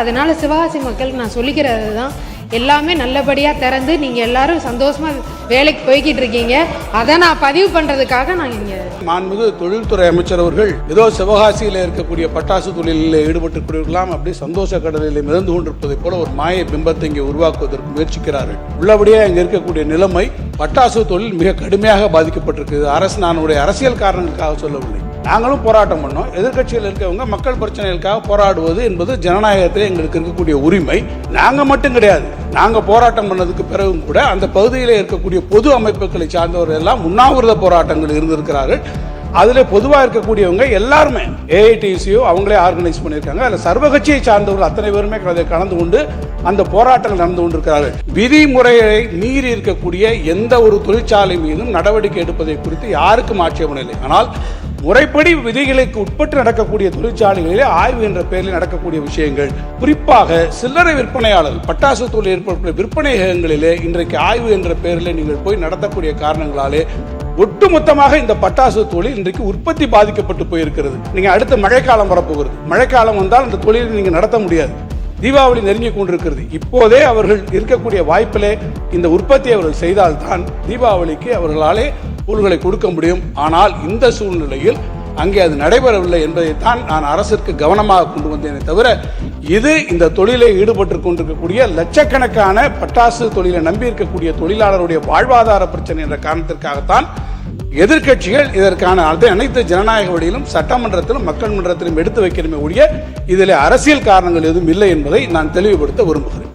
அதனால சிவகாசி மக்களுக்கு நான் சொல்லிக்கிறது தான், எல்லாமே நல்லபடியாக திறந்து நீங்கள் எல்லாரும் சந்தோஷமாக வேலைக்கு போய்கிட்டு இருக்கீங்க. அதை நான் பதிவு பண்ணுறதுக்காக நான் இங்கே. மாண்புமிகு தொழில்துறை அமைச்சர் அவர்கள் ஏதோ சிவகாசியில் இருக்கக்கூடிய பட்டாசு தொழிலில் ஈடுபட்டுக்கூடியவர்களாம் அப்படி சந்தோஷ கடலில் மிதந்து கொண்டிருப்பதை போல ஒரு மாய பிம்பத்தை இங்கே உருவாக்குவதற்கு முயற்சிக்கிறார்கள். உள்ளபடியே இங்கே இருக்கக்கூடிய நிலைமை பட்டாசு தொழில் மிக கடுமையாக பாதிக்கப்பட்டிருக்கு. அரசு நானுடைய அரசியல் காரணங்களுக்காக சொல்லவில்லை. நாங்களும் போராட்டம் பண்ணோம். எதிர்கட்சியில் இருக்கவங்க மக்கள் பிரச்சனைகளுக்காக போராடுவது என்பது ஜனநாயகத்தில் எங்களுக்கு இருக்கக்கூடிய உரிமை. நாங்க மட்டும் கிடையாது, நாங்க போராட்டம் பண்ணதுக்கு பிறகும் கூட அந்த பகுதியில் இருக்கக்கூடிய பொது அமைப்புகளை சார்ந்தவர்கள் எல்லாம் உண்ணாவிரத போராட்டங்கள் இருந்திருக்கிறார்கள். அதுல பொதுவாக இருக்கக்கூடியவங்க எல்லாருமே ஏஐடிசியோ அவங்களே ஆர்கனைஸ் பண்ணியிருக்காங்க. அதில் சர்வகட்சியை சார்ந்தவர்கள் அத்தனை பேருமே கலந்து கொண்டு அந்த போராட்டங்கள் நடந்து கொண்டிருக்கிறார்கள். விதிமுறையை மீறி இருக்கக்கூடிய எந்த ஒரு தொழிற்சாலை மீதும் நடவடிக்கை எடுப்பதை குறித்து யாருக்கும் ஆட்சேபனை இல்லை. ஆனால் முறைப்படி விதிகளுக்கு உட்பட்டு நடக்கக்கூடிய தொழிற்சாலைகளிலே ஆய்வு என்ற பெயரில் நடக்கக்கூடிய விஷயங்கள், குறிப்பாக சில்லறை விற்பனையாளர்கள் பட்டாசு தொழில் ஏற்படக்கூடிய விற்பனைகளிலே இன்றைக்கு ஆய்வு என்ற பெயரில் நீங்கள் போய் நடத்தக்கூடிய காரணங்களாலே ஒட்டுமொத்தமாக இந்த பட்டாசு தொழில் இன்றைக்கு உற்பத்தி பாதிக்கப்பட்டு போயிருக்கிறது. நீங்க அடுத்த மழைக்காலம் வரப்போகிறது. மழைக்காலம் வந்தால் இந்த தொழிலை நீங்க நடத்த முடியாது. தீபாவளி நெருங்கி கொண்டிருக்கிறது. இப்போதே அவர்கள் இருக்கக்கூடிய வாய்ப்பிலே இந்த உற்பத்தியை அவர்கள் செய்தால்தான் தீபாவளிக்கு அவர்களாலே பொருள்களை கொடுக்க முடியும். ஆனால் இந்த சூழ்நிலையில் அங்கே அது நடைபெறவில்லை என்பதைத்தான் நான் அரசிற்கு கவனமாக கொண்டு வந்தேனே தவிர, இது இந்த தொழிலை ஈடுபட்டு கொண்டிருக்கக்கூடிய லட்சக்கணக்கான பட்டாசு தொழிலை நம்பி இருக்கக்கூடிய தொழிலாளருடைய வாழ்வாதார பிரச்சனை என்ற காரணத்திற்காகத்தான் எதிர்கட்சிகள் இதற்கான அனைத்து ஜனநாயக வழியிலும் சட்டமன்றத்திலும் மக்கள் மன்றத்திலும் எடுத்து வைக்கிறமே ஒழிய இதில் அரசியல் காரணங்கள் எதுவும் இல்லை என்பதை நான் தெளிவுபடுத்த விரும்புகிறேன்.